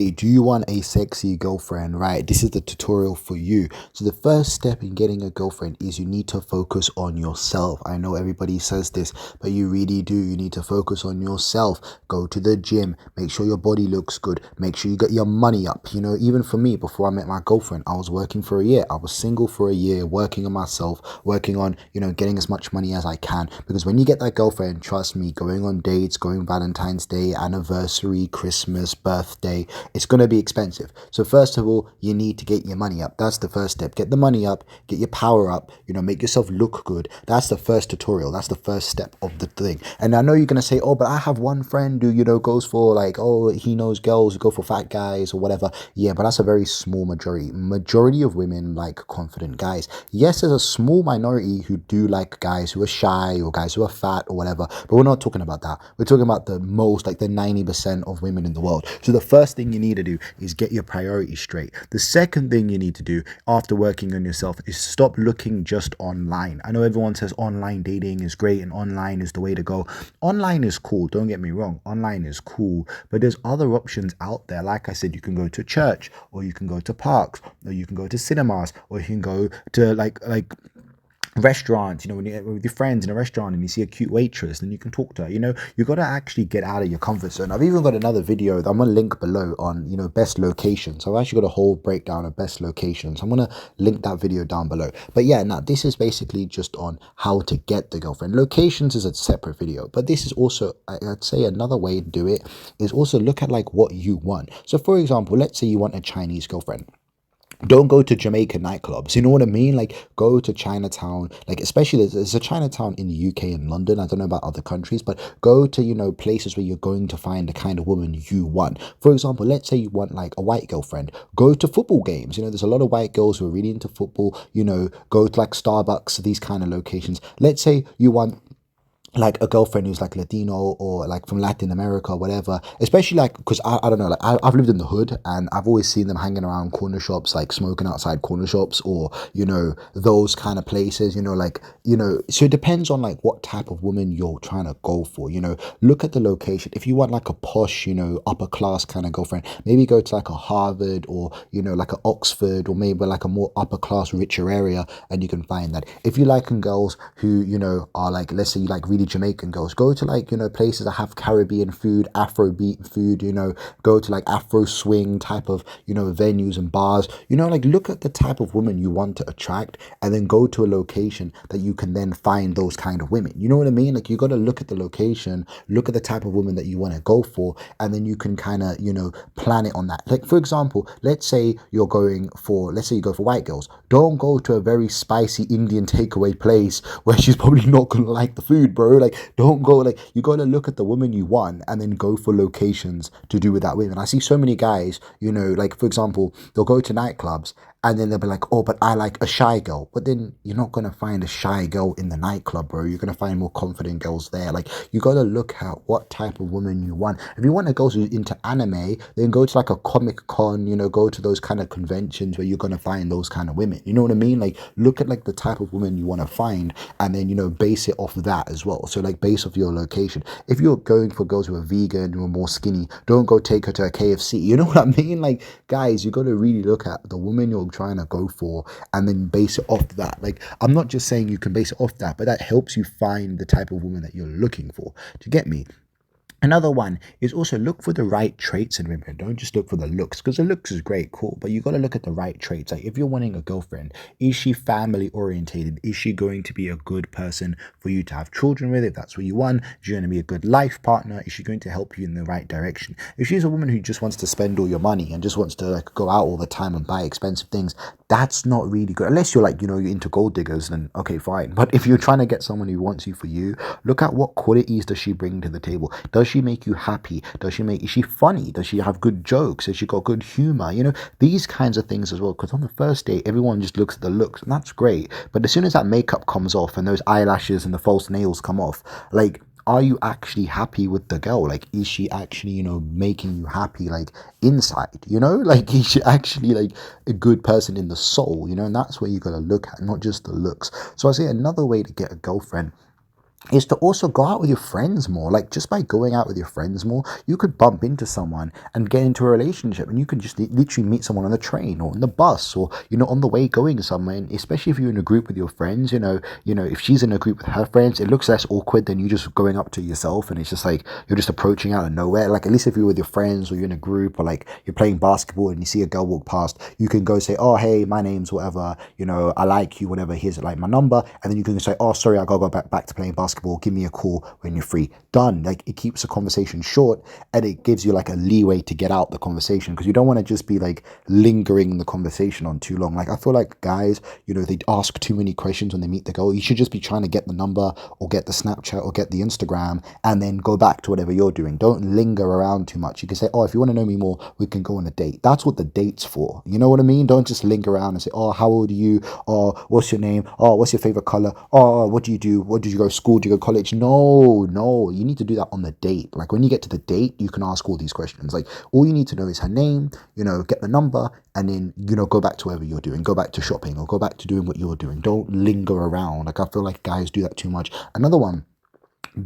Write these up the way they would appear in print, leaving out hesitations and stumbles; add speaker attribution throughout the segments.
Speaker 1: Hey, do you want a sexy girlfriend? Right, this is the tutorial for you. So the first step in getting a girlfriend is you need to focus on yourself. I know everybody says this, but you really do. You need to focus on yourself. Go to the gym, make sure your body looks good, make sure you get your money up. You know, even for me, before I met my girlfriend, I was working for a year. I was single for a year, working on myself, working on, getting as much money as I can. Because when you get that girlfriend, trust me, going on dates, going Valentine's Day, anniversary, Christmas, birthday, it's going to be expensive. So first of all, you need to get your money up. That's the first step. Get the money up, get your power up, make yourself look good. That's the first tutorial. That's the first step of the thing. And I know you're going to say, oh, but I have one friend who, goes for like, oh, he knows girls who go for fat guys or whatever. Yeah, but that's a very small majority. Majority of women like confident guys. Yes, there's a small minority who do like guys who are shy or guys who are fat or whatever, but we're not talking about that. We're talking about the most, like the 90% of women in the world. So the first thing you need to do is get your priorities straight. The second thing you need to do after working on yourself is stop looking just online. I know everyone says online dating is great and online is the way to go. Online is cool, don't get me wrong. Online is cool, but there's other options out there. Like I said, you can go to church, or you can go to parks, or you can go to cinemas, or you can go to like restaurants, when you're with your friends in a restaurant and you see a cute waitress, then you can talk to her. You got to actually get out of your comfort zone. I've even got another video that I'm gonna link below on best locations. I've actually got a whole breakdown of best locations. I'm gonna link that video down below. But yeah, now this is basically just on how to get the girlfriend. Locations is a separate video, but this is also, I'd say, another way to do it is also look at like what you want. So for example, let's say you want a Chinese girlfriend. Don't go to Jamaican nightclubs. You know what I mean? Like, go to Chinatown. Like, especially there's a Chinatown in the UK and London. I don't know about other countries, but go to, places where you're going to find the kind of woman you want. For example, let's say you want like a white girlfriend. Go to football games. There's a lot of white girls who are really into football. Go to like Starbucks, these kind of locations. Let's say you want like a girlfriend who's like Latino or like from Latin America or whatever, especially like because I don't know, like I've lived in the hood and I've always seen them hanging around corner shops, like smoking outside corner shops, or those kind of places, so it depends on like what type of woman you're trying to go for. Look at the location. If you want like a posh, upper class kind of girlfriend, maybe go to like a Harvard or like a Oxford, or maybe like a more upper class richer area, and you can find that. If you like girls who are like, let's say you like really Jamaican girls, go to like places that have Caribbean food, Afrobeat food, go to like Afro swing type of venues and bars, like look at the type of woman you want to attract, and then go to a location that you can then find those kind of women. You know what I mean? Like, you got to look at the location, look at the type of woman that you want to go for, and then you can kind of plan it on that. Like, for example, let's say you go for white girls. Don't go to a very spicy Indian takeaway place where she's probably not gonna like the food, bro. Like, don't go. Like, you gotta look at the woman you want and then go for locations to do with that woman. I see so many guys, like, for example, they'll go to nightclubs and then they'll be like, oh, but I like a shy girl. But then you're not going to find a shy girl in the nightclub, bro. You're going to find more confident girls there. Like, you got to look at what type of woman you want. If you want a girl who's into anime, then go to like a Comic Con, go to those kind of conventions where you're going to find those kind of women. You know what I mean? Like, look at like the type of woman you want to find, and then, base it off of that as well. So like, base off your location. If you're going for girls who are vegan, who are more skinny, don't go take her to a KFC. You know what I mean? Like, guys, you got to really look at the woman you're trying to go for and then base it off that. Like, I'm not just saying you can base it off that, but that helps you find the type of woman that you're looking for. To get me? Another one is also look for the right traits in women. Don't just look for the looks, because the looks is great, cool, but you got to look at the right traits. Like, if you're wanting a girlfriend, is she family orientated? Is she going to be a good person for you to have children with, if that's what you want? Is she going to be a good life partner? Is she going to help you in the right direction? If she's a woman who just wants to spend all your money and just wants to like go out all the time and buy expensive things, that's not really good. Unless you're like, you're into gold diggers, then okay, fine. But if you're trying to get someone who wants you for you, look at what qualities does she bring to the table. Does she make you happy? Is she funny? Does she have good jokes? Has she got good humor? These kinds of things as well. Because on the first date, everyone just looks at the looks, and that's great. But as soon as that makeup comes off and those eyelashes and the false nails come off, like, are you actually happy with the girl? Like, is she actually, making you happy, like, inside, like, is she actually like a good person in the soul, and that's where you got to look at, not just the looks. So I say another way to get a girlfriend is to also go out with your friends more. Like, just by going out with your friends more, you could bump into someone and get into a relationship, and you could just literally meet someone on the train or on the bus, or on the way going somewhere. And especially if you're in a group with your friends, if she's in a group with her friends, it looks less awkward than you just going up to yourself, and it's just like you're just approaching out of nowhere. Like, at least if you're with your friends, or you're in a group, or like you're playing basketball and you see a girl walk past, you can go say, oh, hey, my name's whatever, I like you, whatever, here's like my number. And then you can say, oh, sorry, I gotta go back to playing basketball, give me a call when you're free. Done. Like, it keeps the conversation short, and it gives you like a leeway to get out the conversation, because you don't want to just be like lingering the conversation on too long. Like, I feel like guys, they ask too many questions when they meet the girl. You should just be trying to get the number, or get the Snapchat, or get the Instagram, and then go back to whatever you're doing. Don't linger around too much. You can say, oh, if you want to know me more, we can go on a date. That's what the date's for. You know what I mean? Don't just linger around and say, oh, how old are you? Oh, what's your name? Oh, what's your favorite color? Oh, what do you do? What did you go to school? Do you go to college? No, you need to do that on the date. Like, when you get to the date, you can ask all these questions. Like, all you need to know is her name, get the number, and then, go back to whatever you're doing. Go back to shopping, or go back to doing what you're doing. Don't linger around. Like, I feel like guys do that too much. Another one,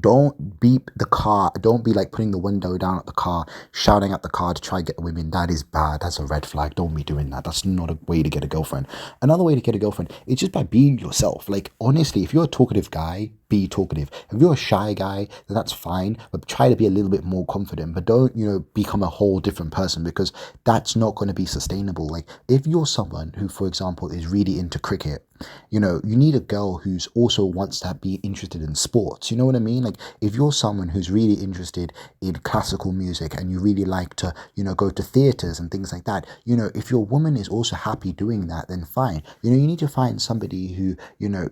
Speaker 1: don't beep the car. Don't be like putting the window down at the car, shouting at the car to try and get the women. That is bad. That's a red flag. Don't be doing that. That's not a way to get a girlfriend. Another way to get a girlfriend is just by being yourself. Like, honestly, if you're a talkative guy, be talkative. If you're a shy guy, then that's fine, but try to be a little bit more confident. But don't, become a whole different person, because that's not going to be sustainable. Like, if you're someone who, for example, is really into cricket, you need a girl who's also wants to be interested in sports. You know what I mean? Like, if you're someone who's really interested in classical music, and you really like to, go to theaters and things like that, if your woman is also happy doing that, then fine. You need to find somebody who,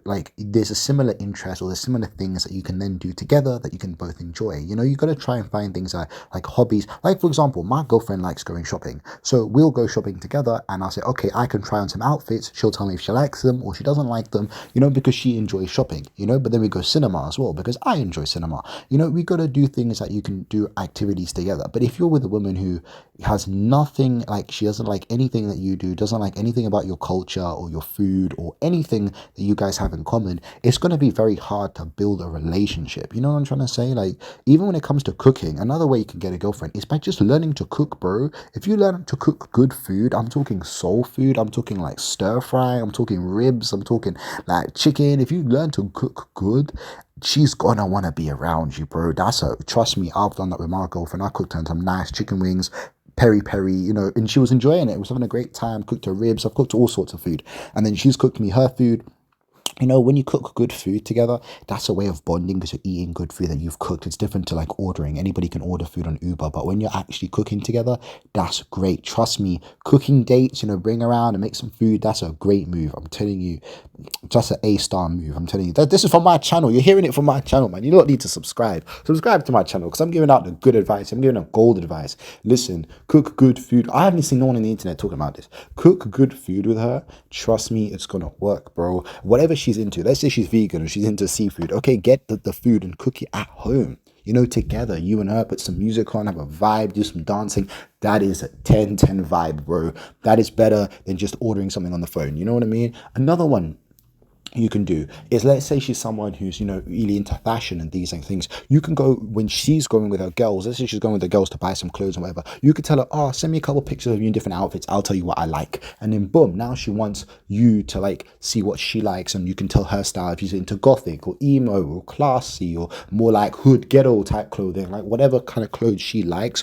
Speaker 1: like, there's a similar interest, or there's similar things that you can then do together that you can both enjoy. You got to try and find things like hobbies. Like, for example, my girlfriend likes going shopping, so we'll go shopping together, and I'll say, okay, I can try on some outfits. She'll tell me if she likes them or she doesn't like them, because she enjoys shopping, but then we go cinema as well, because I enjoy cinema. We got to do things that you can do activities together. But if you're with a woman who has nothing, like, she doesn't like anything that you do, doesn't like anything about your culture or your food or anything that you guys have in common, it's going to be very hard to build a relationship. You know what I'm trying to say? Like, even when it comes to cooking, another way you can get a girlfriend is by just learning to cook, bro. If you learn to cook good food, I'm talking soul food, I'm talking like stir fry, I'm talking ribs, I'm talking like chicken. If you learn to cook good, she's gonna want to be around you, bro. Trust me, I've done that with my girlfriend. I cooked her some nice chicken wings, peri, and she was enjoying it. It was having a great time. Cooked her ribs. I've cooked all sorts of food, and then she's cooked me her food. When you cook good food together, that's a way of bonding, because you're eating good food that you've cooked. It's different to like ordering. Anybody can order food on Uber, but when you're actually cooking together, that's great. Trust me, cooking dates, bring around and make some food, that's a great move. I'm telling you, just an A-star move. I'm telling you. This is from my channel. You're hearing it from my channel, man. You don't need to subscribe. Subscribe to my channel, because I'm giving out the good advice. I'm giving out gold advice. Listen, cook good food. I haven't seen no one on the internet talking about this. Cook good food with her. Trust me, it's going to work, bro. Whatever she's into. Let's say she's vegan or she's into seafood. Okay, get the food and cook it at home. Together, you and her, put some music on, have a vibe, do some dancing. That is a 10-10 vibe, bro. That is better than just ordering something on the phone. You know what I mean? Another one you can do is, let's say she's someone who's really into fashion and these things. You can go, when she's going with her girls, let's say she's going with the girls to buy some clothes or whatever, you could tell her, oh, send me a couple pictures of you in different outfits, I'll tell you what I like. And then boom, now she wants you to like see what she likes, and you can tell her style, if she's into gothic or emo or classy or more like hood ghetto type clothing, like whatever kind of clothes she likes.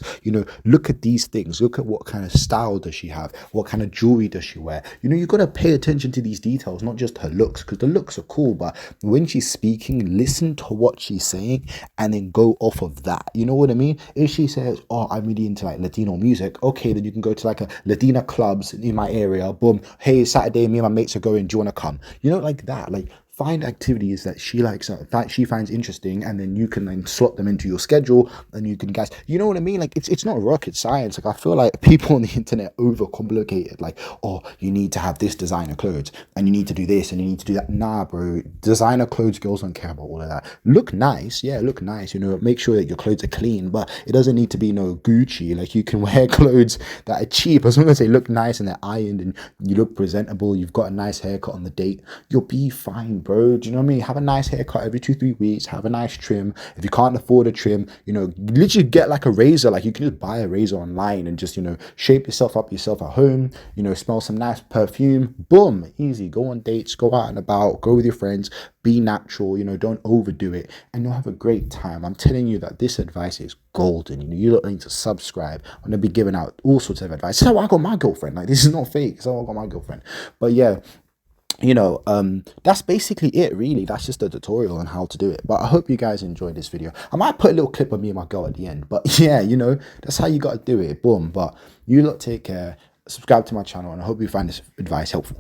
Speaker 1: Look at these things, look at what kind of style does she have, what kind of jewelry does she wear. You got to pay attention to these details, not just her looks, because the looks are cool, but when she's speaking, listen to what she's saying and then go off of that. You know what I mean? If she says, oh, I'm really into like Latino music, okay, then you can go to like a Latina clubs in my area. Boom, hey, Saturday, me and my mates are going, do you want to come? Like that. Like, find activities that she likes, that she finds interesting, and then you can then slot them into your schedule, and you can guys, you know what I mean? Like, it's not rocket science. Like, I feel like people on the internet overcomplicate it. Like, oh, you need to have this designer clothes, and you need to do this, and you need to do that. Nah, bro. Designer clothes, girls don't care about all of that. Look nice, yeah, look nice. Make sure that your clothes are clean, but it doesn't need to be no Gucci. Like, you can wear clothes that are cheap, as long as they look nice and they're ironed and you look presentable. You've got a nice haircut on the date, you'll be fine, bro. bro. Do you know what I mean? Have a nice haircut every 2-3 weeks. Have a nice trim. If you can't afford a trim, you know, literally get like a razor. Like you can just buy a razor online and just, you know, shape yourself up yourself at home. You know, smell some nice perfume. Boom, easy. Go on dates. Go out and about. Go with your friends. Be natural. You know, don't overdo it, and you'll have a great time. I'm telling you that this advice is golden. You know, you don't need to subscribe. I'm gonna be giving out all sorts of advice. This is how I got my girlfriend. Like, this is not fake. This is how I got my girlfriend. But yeah, you know, that's basically it, really. That's just a tutorial on how to do it. But I hope you guys enjoyed this video. I might put a little clip of me and my girl at the end, but yeah, you know, that's how you got to do it. Boom. But you lot take care, subscribe to my channel, and I hope you find this advice helpful.